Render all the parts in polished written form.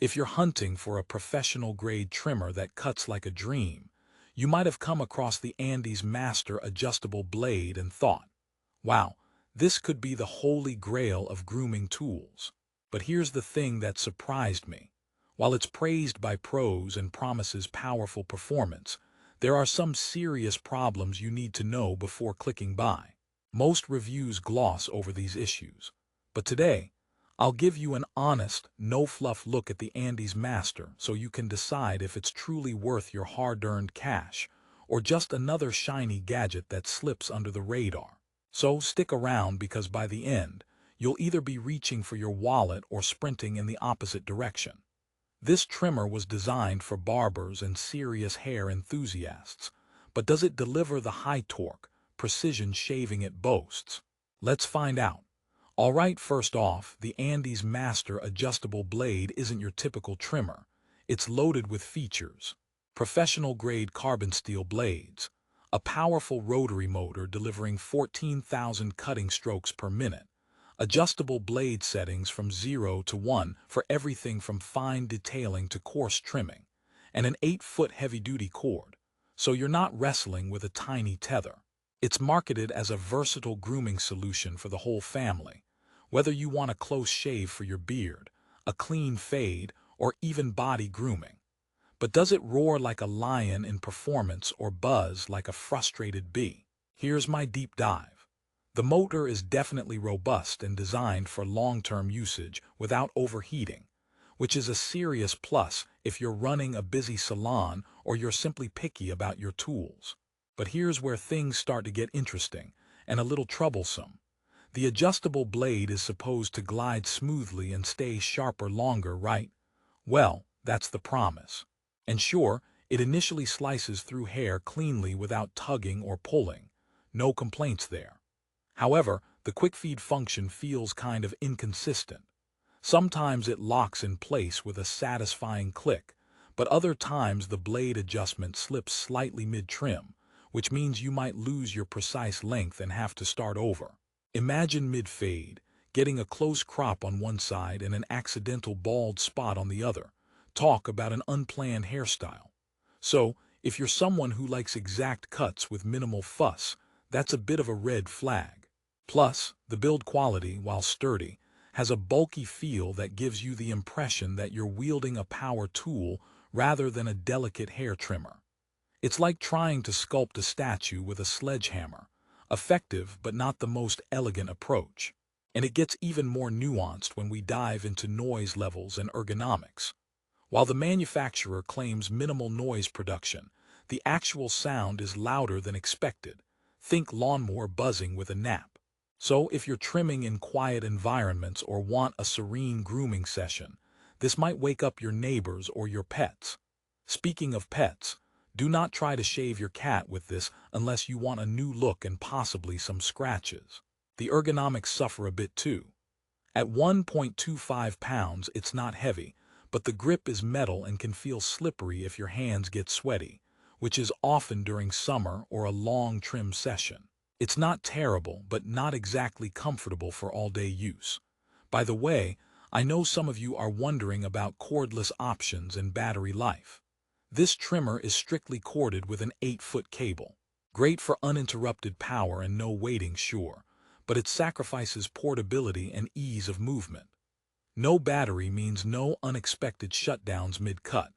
If you're hunting for a professional-grade trimmer that cuts like a dream, you might have come across the Andis Master Adjustable Blade and thought, wow, this could be the holy grail of grooming tools. But here's the thing that surprised me. While it's praised by pros and promises powerful performance, there are some serious problems you need to know before clicking buy. Most reviews gloss over these issues. But today, I'll give you an honest, no-fluff look at the Andis Master so you can decide if it's truly worth your hard-earned cash or just another shiny gadget that slips under the radar. So stick around because by the end, you'll either be reaching for your wallet or sprinting in the opposite direction. This trimmer was designed for barbers and serious hair enthusiasts, but does it deliver the high torque, precision shaving it boasts? Let's find out. Alright, first off, the Andis Master Adjustable Blade isn't your typical trimmer. It's loaded with features. Professional-grade carbon steel blades, a powerful rotary motor delivering 14,000 cutting strokes per minute, adjustable blade settings from 0 to 1 for everything from fine detailing to coarse trimming, and an 8-foot heavy-duty cord, so you're not wrestling with a tiny tether. It's marketed as a versatile grooming solution for the whole family, whether you want a close shave for your beard, a clean fade, or even body grooming. But does it roar like a lion in performance or buzz like a frustrated bee? Here's my deep dive. The motor is definitely robust and designed for long-term usage without overheating, which is a serious plus if you're running a busy salon or you're simply picky about your tools. But here's where things start to get interesting and a little troublesome. The adjustable blade is supposed to glide smoothly and stay sharper longer, right? Well, that's the promise. And sure, it initially slices through hair cleanly without tugging or pulling. No complaints there. However, the quick feed function feels kind of inconsistent. Sometimes it locks in place with a satisfying click, but other times the blade adjustment slips slightly mid-trim, which means you might lose your precise length and have to start over. Imagine mid-fade, getting a close crop on one side and an accidental bald spot on the other. Talk about an unplanned hairstyle. So, if you're someone who likes exact cuts with minimal fuss, that's a bit of a red flag. Plus, the build quality, while sturdy, has a bulky feel that gives you the impression that you're wielding a power tool rather than a delicate hair trimmer. It's like trying to sculpt a statue with a sledgehammer, effective but not the most elegant approach. And it gets even more nuanced when we dive into noise levels and ergonomics. While the manufacturer claims minimal noise production, the actual sound is louder than expected. Think lawnmower buzzing with a nap. So if you're trimming in quiet environments or want a serene grooming session, this might wake up your neighbors or your pets. Speaking of pets, do not try to shave your cat with this unless you want a new look and possibly some scratches. The ergonomics suffer a bit too. At 1.25 pounds, it's not heavy, but the grip is metal and can feel slippery if your hands get sweaty, which is often during summer or a long trim session. It's not terrible, but not exactly comfortable for all-day use. By the way, I know some of you are wondering about cordless options and battery life. This trimmer is strictly corded with an 8-foot cable. Great for uninterrupted power and no waiting, sure, but it sacrifices portability and ease of movement. No battery means no unexpected shutdowns mid-cut,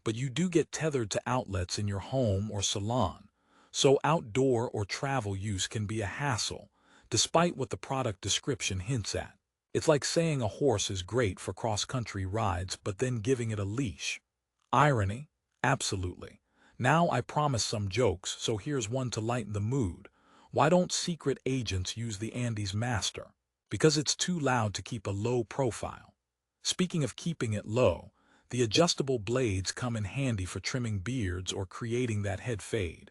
but you do get tethered to outlets in your home or salon, so outdoor or travel use can be a hassle, despite what the product description hints at. It's like saying a horse is great for cross-country rides but then giving it a leash. Irony? Absolutely. Now I promise some jokes, so here's one to lighten the mood. Why don't secret agents use the Andis Master? Because it's too loud to keep a low profile. Speaking of keeping it low, the adjustable blades come in handy for trimming beards or creating that head fade.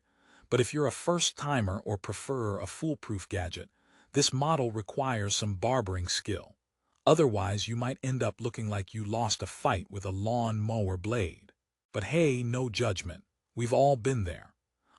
But if you're a first-timer or prefer a foolproof gadget, this model requires some barbering skill. Otherwise, you might end up looking like you lost a fight with a lawn mower blade. But hey, no judgment. We've all been there.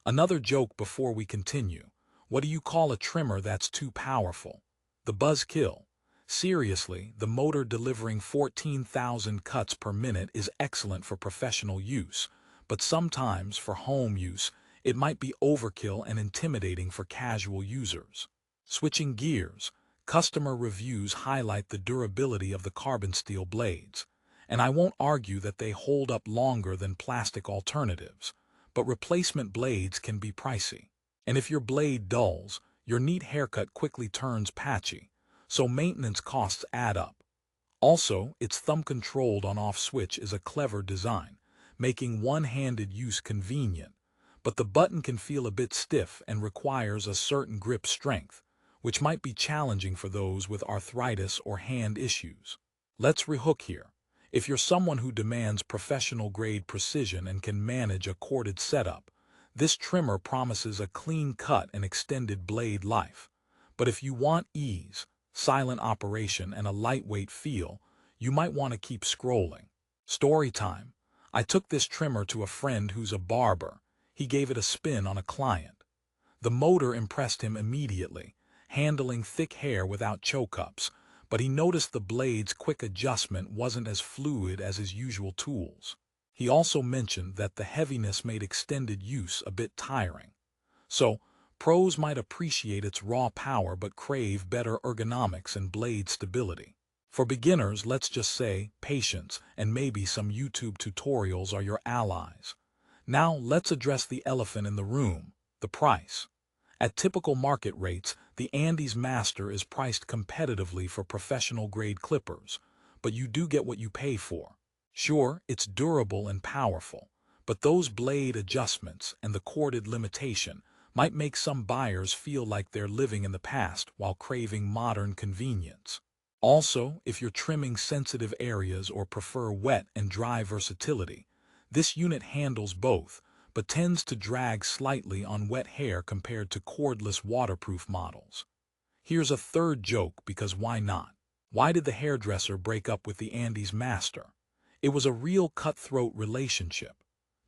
Another joke before we continue. What do you call a trimmer that's too powerful? The buzzkill. Seriously, the motor delivering 14,000 cuts per minute is excellent for professional use, but sometimes for home use, it might be overkill and intimidating for casual users. Switching gears, customer reviews highlight the durability of the carbon steel blades, and I won't argue that they hold up longer than plastic alternatives, but replacement blades can be pricey. And if your blade dulls, your neat haircut quickly turns patchy, so maintenance costs add up. Also, its thumb-controlled on-off switch is a clever design, making one-handed use convenient, but the button can feel a bit stiff and requires a certain grip strength, which might be challenging for those with arthritis or hand issues. Let's rehook here. If you're someone who demands professional-grade precision and can manage a corded setup, this trimmer promises a clean cut and extended blade life. But if you want ease, silent operation, and a lightweight feel, you might want to keep scrolling. Story time. I took this trimmer to a friend who's a barber. He gave it a spin on a client. The motor impressed him immediately, handling thick hair without choke-ups, but he noticed the blade's quick adjustment wasn't as fluid as his usual tools. He also mentioned that the heaviness made extended use a bit tiring. So, pros might appreciate its raw power but crave better ergonomics and blade stability. For beginners, let's just say patience and maybe some YouTube tutorials are your allies. Now let's address the elephant in the room, the price. At typical market rates, the Andis Master is priced competitively for professional-grade clippers, but you do get what you pay for. Sure, it's durable and powerful, but those blade adjustments and the corded limitation might make some buyers feel like they're living in the past while craving modern convenience. Also, if you're trimming sensitive areas or prefer wet and dry versatility, this unit handles both, but tends to drag slightly on wet hair compared to cordless waterproof models. Here's a third joke, because why not? Why did the hairdresser break up with the Andis Master? It was a real cutthroat relationship.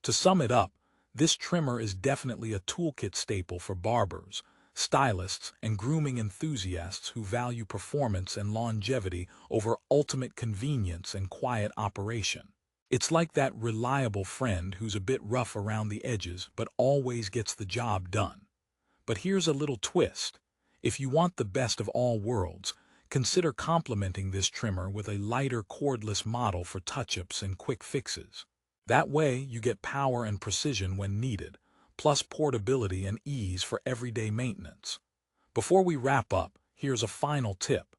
To sum it up, this trimmer is definitely a toolkit staple for barbers, stylists, and grooming enthusiasts who value performance and longevity over ultimate convenience and quiet operation. It's like that reliable friend who's a bit rough around the edges but always gets the job done. But here's a little twist. If you want the best of all worlds, consider complementing this trimmer with a lighter cordless model for touch-ups and quick fixes. That way, you get power and precision when needed, plus portability and ease for everyday maintenance. Before we wrap up, here's a final tip.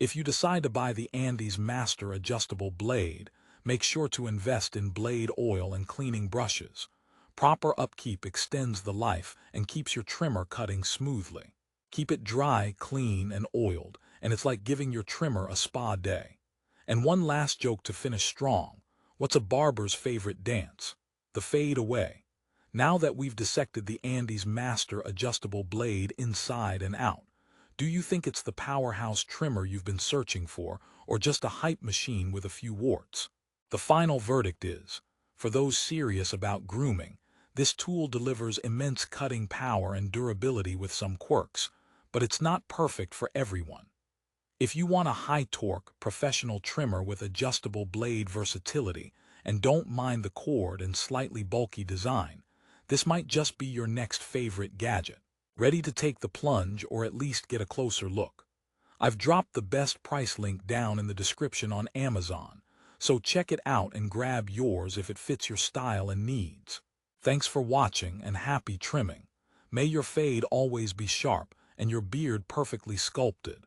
If you decide to buy the Andis Master Adjustable Blade, make sure to invest in blade oil and cleaning brushes. Proper upkeep extends the life and keeps your trimmer cutting smoothly. Keep it dry, clean, and oiled, and it's like giving your trimmer a spa day. And one last joke to finish strong. What's a barber's favorite dance? The fade away. Now that we've dissected the Andis Master Adjustable Blade inside and out, do you think it's the powerhouse trimmer you've been searching for, or just a hype machine with a few warts? The final verdict is, for those serious about grooming, this tool delivers immense cutting power and durability with some quirks, but it's not perfect for everyone. If you want a high-torque, professional trimmer with adjustable blade versatility and don't mind the cord and slightly bulky design, this might just be your next favorite gadget. Ready to take the plunge or at least get a closer look? I've dropped the best price link down in the description on Amazon, so check it out and grab yours if it fits your style and needs. Thanks for watching and happy trimming. May your fade always be sharp and your beard perfectly sculpted.